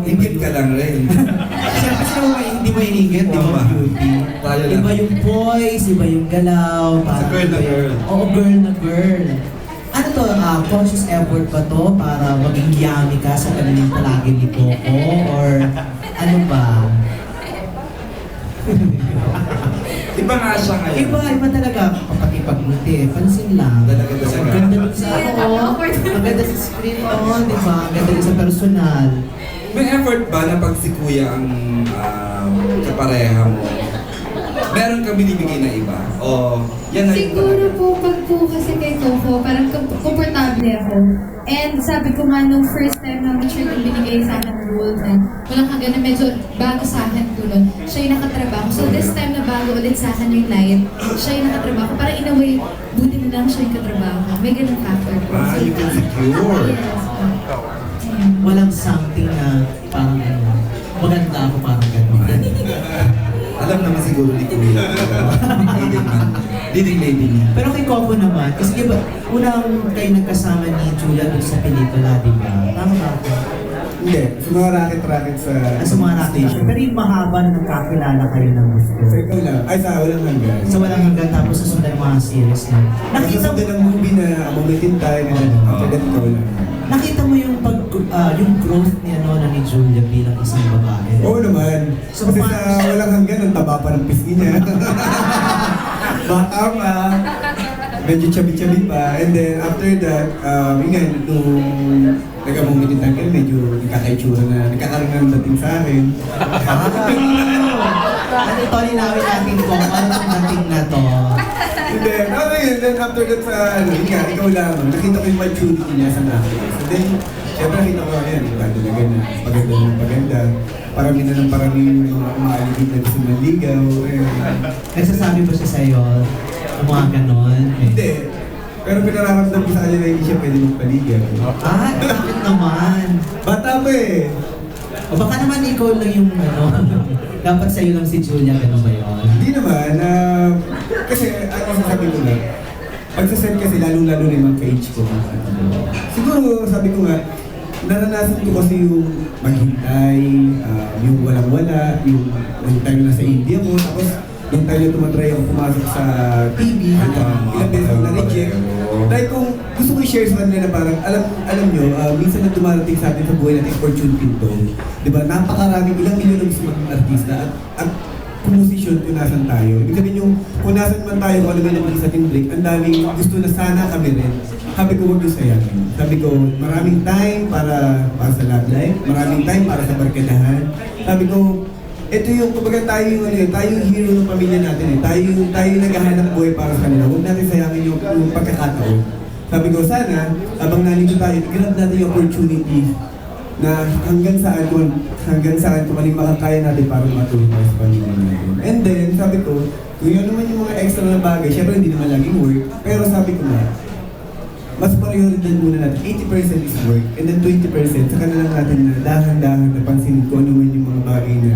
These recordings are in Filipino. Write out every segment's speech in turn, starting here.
Ingit ka lang rin. Siyempre sila hindi mo iningit, di ba? Beauty. Tayo lang. Iba yung poise, iba yung galaw. Sa girl na girl. Oo, girl na girl. Ano to, conscious effort ba to para maging yummy ka sa kanilang palagi ni Coco? Or ano ba? Iba nga siya ngayon. Iba talaga. Pati pagmuti, pansin lang. Talaga ba siya? Ang ganda dun sa ang ganda sa screen on, di ba? Ang ganda din sa personal. May effort ba na pag si Kuya ang kapareha mo? Meron kang binibigay na iba? O yan na yung Siguro po, pag po kasi kay Coco, parang komportable ako. And sabi ko nga nung first time na mature yung binigay sa akin ng role na walang hanggang na medyo bago sa akin tulon, siya yung nakatrabaho. So this time na bago ulit sa akin yung line, siya yung nakatrabaho. Parang in a way, buti na lang siya yung katrabaho. May ganun factor po. Ah, you can secure. Yes. Ayun. Walang something na parang ano, maganda ako parang gano'n. Alam naman siguro ni Kuya. Leading lady niya. Pero kay Coco naman, kasi diba, unang kayo nagkasama ni Julia dun sa pelikula, di ba? Tama ba ako? Hindi, sa mga racket-racket sa... Sa mga station. Pero yung mahaba na nagkakilala kayo ng gusto. Sa ikaw lang. Ay, sa walang hanggan. Sa walang hanggang tapos sa sundan ng mga series na. Nakita mo ng movie na Amulitin tayo na after that ikaw lang. Nakita mo yung yung growth ni ni Julia bilang isang babae. Oo naman. So, Kasi sa walang hanggan, ang taba pa ng pisngi niya. Bata pa. Medyo chubby-chubby pa. And then after that, yun nga, nung nag-amulitin tayo, medyo nagkakaitsura na, nagkakaroon na ng dating sa akin. Ano ito, linawin natin kung ano yung dating na to. And then, yun, then after that sa, yun nga, ikaw lang, nakita ko yung maturity niya sa nakita. And then, syempre nakita ko, ayan, iba talaga na, paganda ng paganda. Parami na ng parami yung mga maaligid na gusto ng ligaw. Nagsasabi ba siya sa'yo ng mga ganon? Hindi. Pero pinararamdam ko sa kanya na hindi siya pwede magpaligaw. Bakit naman? Bata pa eh. O baka naman ikaw lang yung dapat sa'yo lang si Julia, gano'n ba yun? Hindi naman, kasi ano sasabi ko na, pag sa set kasi lalo-lalo na yung mga ka-age ko. Siguro sabi ko nga, naranasan ko kasi yung maghintay, yung walang-wala, yung time na sa India mo, tapos yung time na tumatry ako pumasok sa TV, ilang beses ako na-reject. Dahil kung gusto ko i-share sa kanila na parang, alam nyo, minsan na dumarating sa atin sa buhay natin, opportunity to. Diba, napakaraming ilang milyon na gusto maging artista at kung-posisyon kung nasan tayo. Ibig sabihin yung kung nasan man tayo, kung ano may nabigay sa ating break, ang daming gusto na sana kami rin. Sabi ko, huwag yung sayangin. Sabi ko, maraming time para sa love life, maraming time para sa barkadahan. Sabi ko, ito yung, kumbaga tayo yung tayo yung hero ng pamilya natin eh. Tayo yung naghahanap buhay para sa kanila. Huwag natin sayangin yung pagkakataon. Sabi ko, sana, habang nandito tayo, i-grab natin yung opportunity na hanggang saan kung ano yung makakaya natin para matulong tayo sa pamilya natin. And then, sabi ko, kung yun naman yung mga extra na bagay, syempre hindi naman laging work, pero sabi ko na, mas prioridad muna natin, 80% is work, and then 20% saka na lang natin na dahan-dahan napansinin kung ano man yung mga bagay na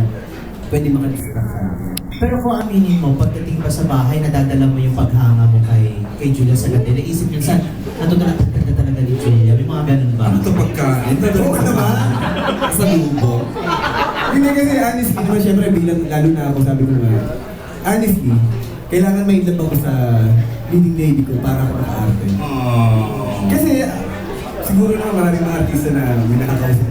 pwede makadistract sa atin. Pero kung aminin mo, pagdating pa sa bahay, nadadala mo yung paghanga mo kay Julia sa gabi. Naisip minsan, natutunan ka talaga ni Julia. May mga ganun ba? Ano to pagkain? Oo naman. Sa lubo. Hindi kasi honestly, naman syempre bilang lalo na ako sabi ko nga, honestly, kailangan may love ako sa leading lady ko para ako maka-arte. Kasi siguro naman maraming mga artista na may nakakausap